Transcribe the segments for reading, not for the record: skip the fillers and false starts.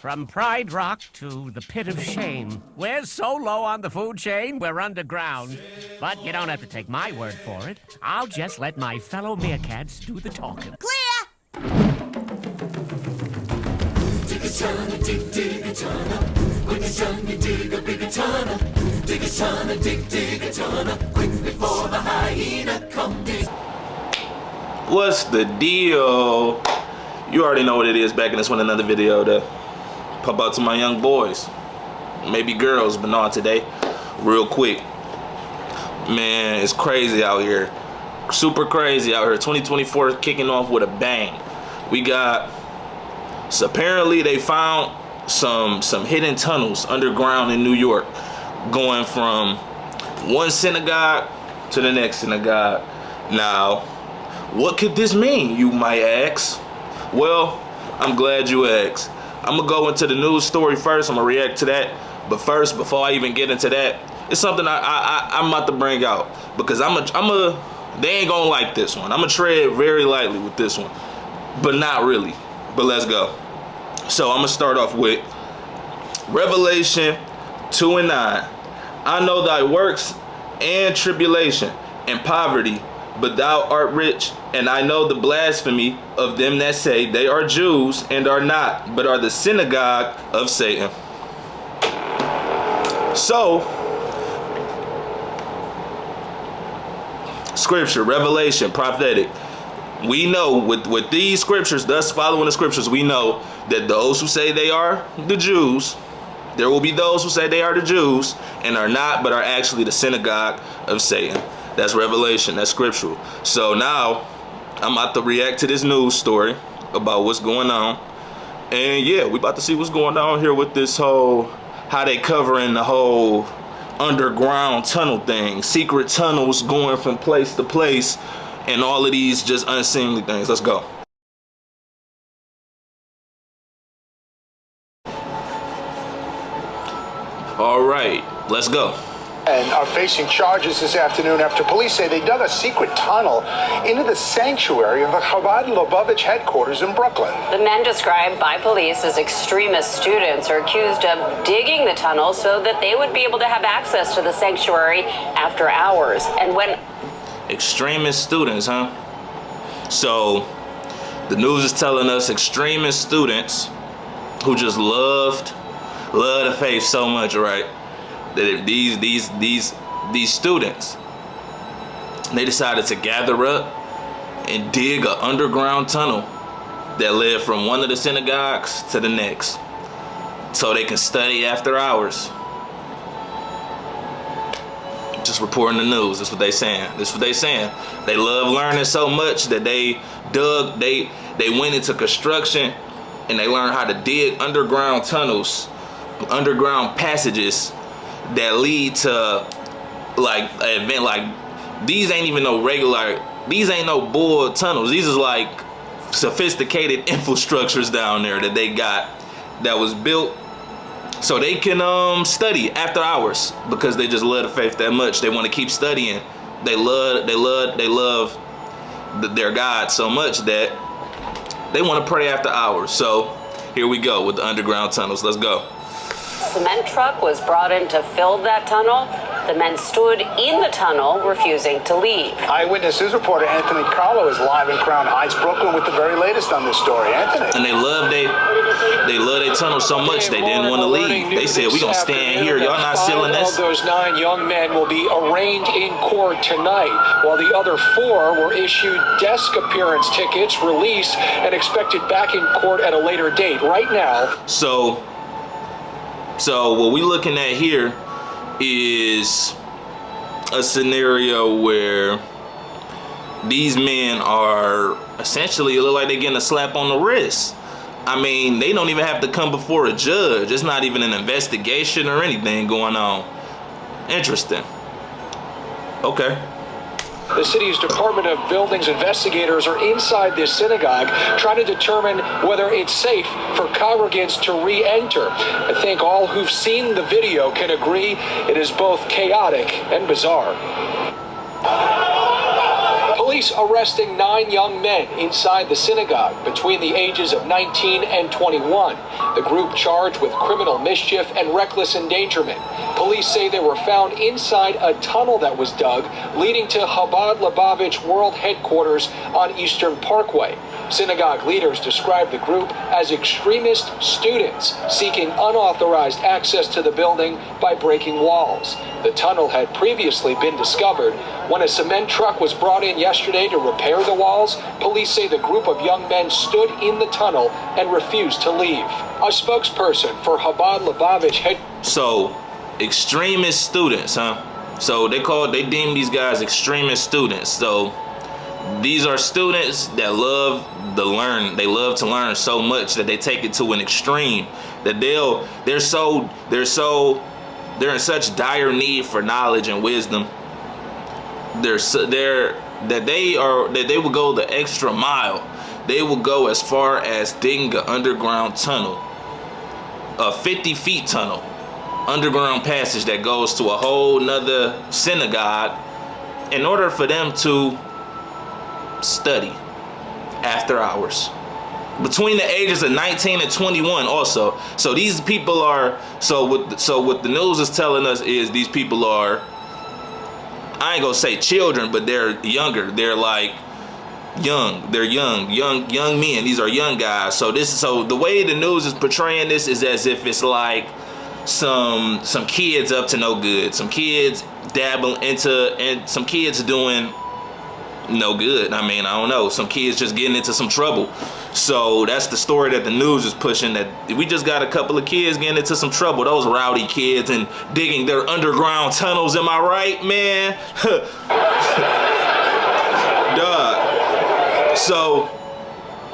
From Pride Rock to the Pit of Shame, we're so low on the food chain, we're underground. But you don't have to take my word for it. I'll just let my fellow meerkats do the talking. Clear! Dig a chana, dig a chana. When it's done, you dig a bigger chana. Dig a chana, dig a chana. Quick before the hyena come dig. What's the deal? You already know what it is. Back in this one, another video to pop out to my young boys, maybe girls, but not today. Real quick, man, it's crazy out here. Super crazy out here. 2024 is kicking off with a bang. We got, so apparently they found some hidden tunnels underground in New York, going from one synagogue to the next synagogue. Now, what could this mean, you might ask? Well, I'm glad you asked. I'm gonna go into the news story first. I'm gonna react to that. But first, before I even get into that, it's something I'm about to bring out, because they ain't gonna like this one. I'm gonna tread very lightly with this one, but not really. But let's go. So I'm gonna start off with Revelation 2:9. I know thy works and tribulation and poverty, but thou art rich, and I know the blasphemy of them that say they are Jews and are not, but are the synagogue of Satan. So, scripture, revelation, prophetic. We know with these scriptures, thus following the scriptures, we know that those who say they are the Jews, there will be those who say they are the Jews and are not, but are actually the synagogue of Satan. That's revelation, that's scriptural. So now I'm about to react to this news story about what's going on. And yeah, we about to see what's going on here with this whole, how they covering the whole underground tunnel thing. Secret tunnels going from place to place and all of these just unseemly things. Let's go. All right, let's go. And are facing charges this afternoon after police say they dug a secret tunnel into the sanctuary of the Chabad Lubavitch headquarters in Brooklyn. The men described by police as extremist students are accused of digging the tunnel so that they would be able to have access to the sanctuary after hours. And when... Extremist students, huh? So the news is telling us extremist students who just love the faith so much, right? That if these students, they decided to gather up and dig an underground tunnel that led from one of the synagogues to the next, so they can study after hours. Just reporting the news. That's what they saying. That's what they saying. They love learning so much that they went into construction and they learned how to dig underground tunnels, underground passages that lead to like an event. Like, these ain't even no regular, these ain't no bull tunnels. These is like sophisticated infrastructures down there that they got, that was built so they can study after hours, because they just love the faith that much. They want to keep studying. They love their God so much that they want to pray after hours. So here we go with the underground tunnels. Let's go. Cement truck was brought in to fill that tunnel. The men stood in the tunnel, refusing to leave. Eyewitness News reporter Anthony Carlo is live in Crown Heights, Brooklyn, with the very latest on this story. Anthony. And they love their tunnel so much they didn't want to leave. They said, we gonna stand here. Y'all not sealing this? All those 9 young men will be arraigned in court tonight, while the other 4 were issued desk appearance tickets, released, and expected back in court at a later date. Right now. So what we looking at here is a scenario where these men are essentially, look like they're getting a slap on the wrist. I mean, they don't even have to come before a judge. It's not even an investigation or anything going on. Interesting. Okay. The city's Department of Buildings investigators are inside this synagogue trying to determine whether it's safe for congregants to re-enter. I think all who've seen the video can agree it is both chaotic and bizarre. Police police arresting 9 young men inside the synagogue between the ages of 19 and 21. The group charged with criminal mischief and reckless endangerment. Police say they were found inside a tunnel that was dug leading to Chabad Lubavitch World Headquarters on Eastern Parkway. Synagogue leaders described the group as extremist students seeking unauthorized access to the building by breaking walls. The tunnel had previously been discovered when a cement truck was brought in yesterday to repair the walls. Police say the group of young men stood in the tunnel and refused to leave. A spokesperson for Chabad Lubavitch So, extremist students, huh? So they deem these guys extremist students. So these are students that love to learn. They love to learn so much that they take it to an extreme that they're in such dire need for knowledge and wisdom. That they will go the extra mile. They will go as far as digging an underground tunnel, a 50 feet tunnel, underground passage that goes to a whole nother synagogue in order for them to study after hours between the ages of 19 and 21 also. So these people are, what the news is telling us is these people are, I ain't gonna say children, but they're younger. They're like young. They're young men. These are young guys. So the way the news is portraying this is as if it's like some kids up to no good, some kids dabbling into, and some kids doing no good. I mean, I don't know, some kids just getting into some trouble. So that's the story that the news is pushing, that we just got a couple of kids getting into some trouble, those rowdy kids, and digging their underground tunnels. Am I right, man? Dog. So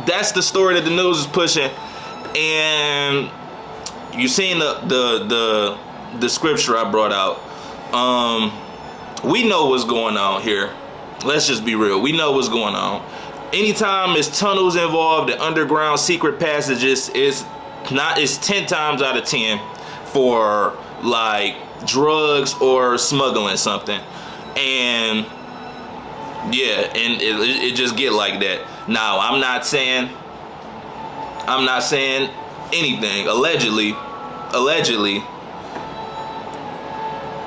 that's the story that the news is pushing. And you seen the scripture I brought out. We know what's going on here. Let's just be real. We know what's going on. Anytime there's tunnels involved, the underground secret passages, it's 10 times out of 10 for like drugs or smuggling something. And yeah, and it just get like that. Now, I'm not saying anything. Allegedly,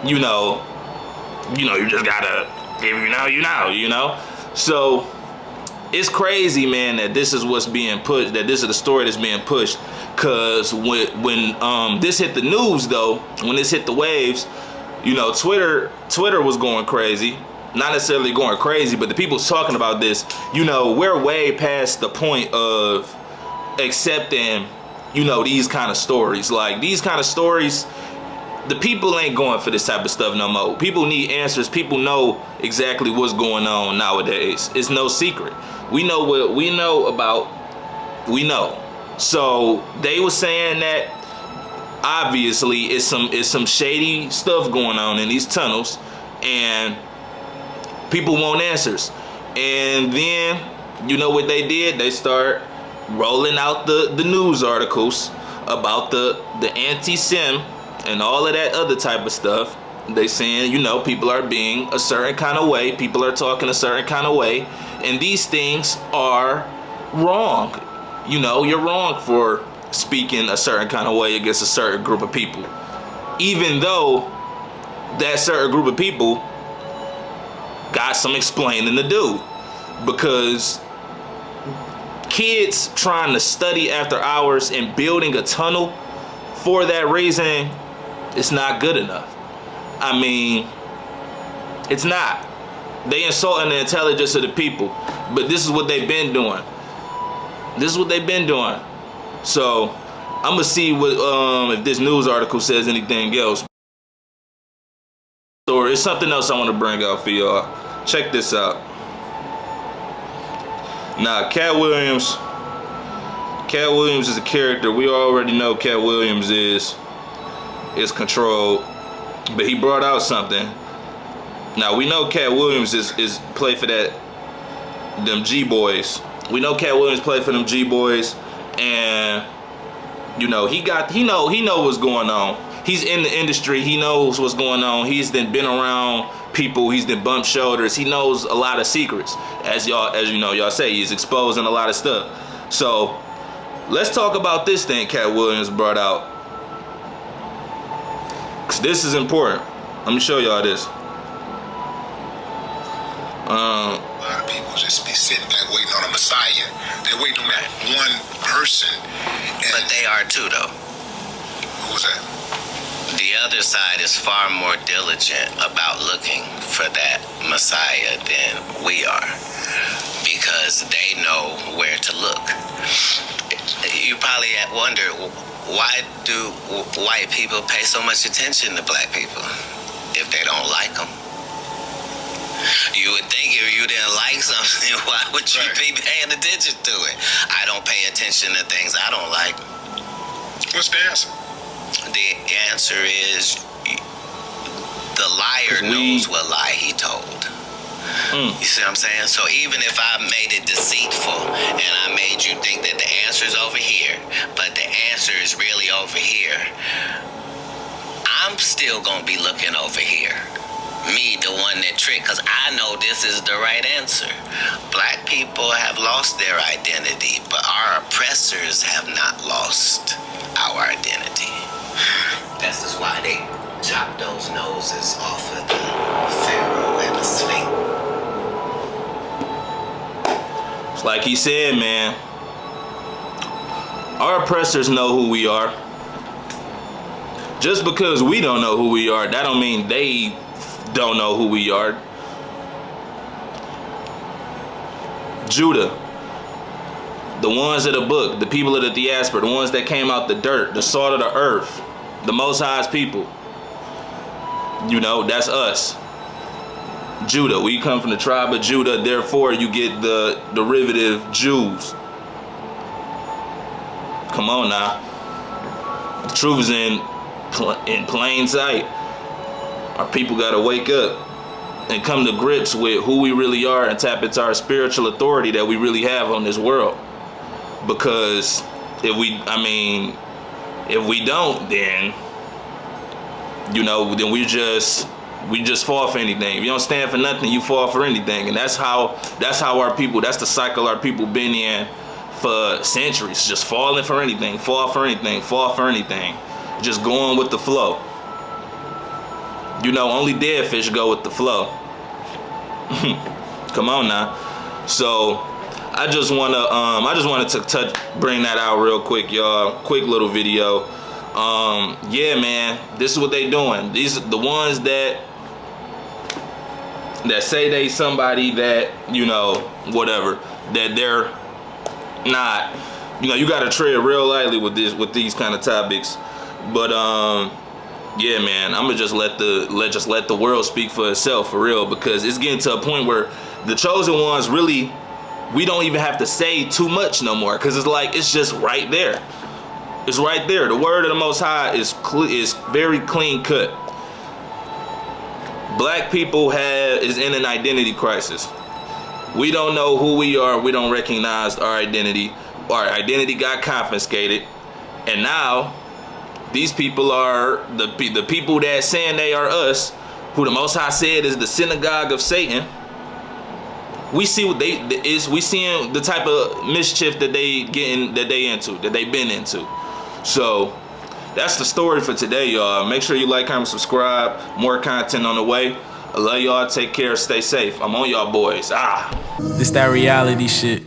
you just gotta, if you know. So it's crazy, man, that this is what's being pushed, that this is the story that's being pushed. Cause when this hit the news though, when this hit the waves, Twitter was going crazy. Not necessarily going crazy, but the people talking about this, we're way past the point of accepting, these kind of stories. Like, these kind of stories, the people ain't going for this type of stuff no more. People need answers. People know exactly what's going on nowadays. It's no secret. We know what we know about. We know. So they were saying that obviously it's some shady stuff going on in these tunnels, and people want answers. And then, you know what they did? They start rolling out the news articles about the anti-Sem and all of that other type of stuff. They saying, people are being a certain kind of way. People are talking a certain kind of way. And these things are wrong. You're wrong for speaking a certain kind of way against a certain group of people. Even though that certain group of people got some explaining to do. Because kids trying to study after hours and building a tunnel for that reason, it's not good enough. I mean, it's not. They insulting the intelligence of the people. But this is what they've been doing. So I'm gonna see what if this news article says anything else. Or it's something else I want to bring out for y'all. Check this out. Now, Cat Williams is a character. We already know Cat Williams is controlled, but he brought out something. Now we know Cat Williams is play for them G Boys. We know Cat Williams play for them G Boys, and he know what's going on. He's in the industry. He knows what's going on. He's been around people. He's been bumped shoulders. He knows a lot of secrets. As you know, y'all say, he's exposing a lot of stuff. So let's talk about this thing Cat Williams brought out, because this is important. Let me show y'all this. A lot of people just be sitting back waiting on a Messiah. They're waiting on that one person. But they are too, though. Who was that? The other side is far more diligent about looking for that Messiah than we are, because they know where to look. You probably wonder, why do white people pay so much attention to black people if they don't like them? You would think if you didn't like something, why would you be paying attention to it? I don't pay attention to things I don't like. What's the answer? The answer is the liar knows what lie he told. You see what I'm saying? So even if I made it deceitful and I made you think that the answer is over here, but the answer is really over here, I'm still gonna be looking over here. Me, the one that tricked, because I know this is the right answer. Black people have lost their identity, but our oppressors have not lost our identity. This is why they chop those noses off of the Pharaoh and the Sphinx. It's like he said, man. Our oppressors know who we are. Just because we don't know who we are, that don't mean they don't know who we are. Judah, the ones of the book, the people of the diaspora, the ones that came out the dirt, the salt of the earth, the Most High's people. You know, that's us. Judah, we come from the tribe of Judah, therefore you get the derivative Jews. Come on now. The truth is in plain sight. Our people gotta wake up and come to grips with who we really are and tap into our spiritual authority that we really have on this world. Because if we don't, then, you know, then we just fall for anything. If you don't stand for nothing, you fall for anything. And that's how our people, that's the cycle our people been in for centuries. Just falling for anything, fall for anything, fall for anything. Just going with the flow. You know, only dead fish go with the flow. Come on now. So I just wanted to bring that out real quick, y'all. Quick little video. Yeah, man, this is what they doing. These are the ones that say they somebody that, you know, whatever, that they're not. You know, you gotta tread real lightly with these kind of topics. But yeah, man, I'm gonna just let the world speak for itself, for real, because it's getting to a point where the chosen ones really, we don't even have to say too much no more, because it's like, it's just right there. It's right there. The word of the Most High is very clean cut. Black people is in an identity crisis. We don't know who we are. We don't recognize our identity. Our identity got confiscated, and now these people are the people that saying they are us, who the Most High said is the synagogue of Satan. We see what we seeing the type of mischief that they've been into. So that's the story for today, y'all. Make sure you like, comment, subscribe. More content on the way. I love y'all. Take care. Stay safe. I'm on y'all boys. This that reality shit.